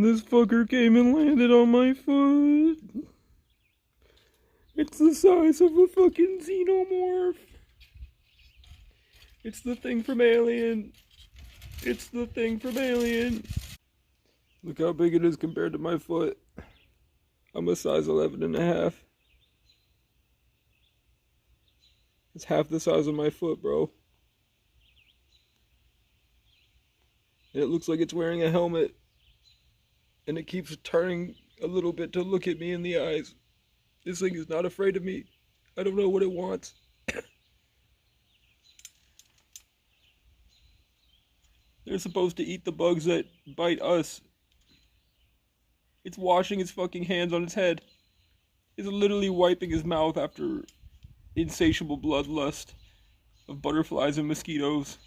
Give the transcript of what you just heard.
This fucker came and landed on my foot. It's the size of a fucking xenomorph. It's the thing from Alien. It's the thing from Alien. Look how big it is compared to my foot. I'm a size 11 and a half. It's half the size of my foot, bro. And it looks like it's wearing a helmet. And it keeps turning a little bit to look at me in the eyes. This thing is not afraid of me. I don't know what it wants. They're supposed to eat the bugs that bite us. It's washing its fucking hands on its head. It's literally wiping his mouth after insatiable bloodlust of butterflies and mosquitoes.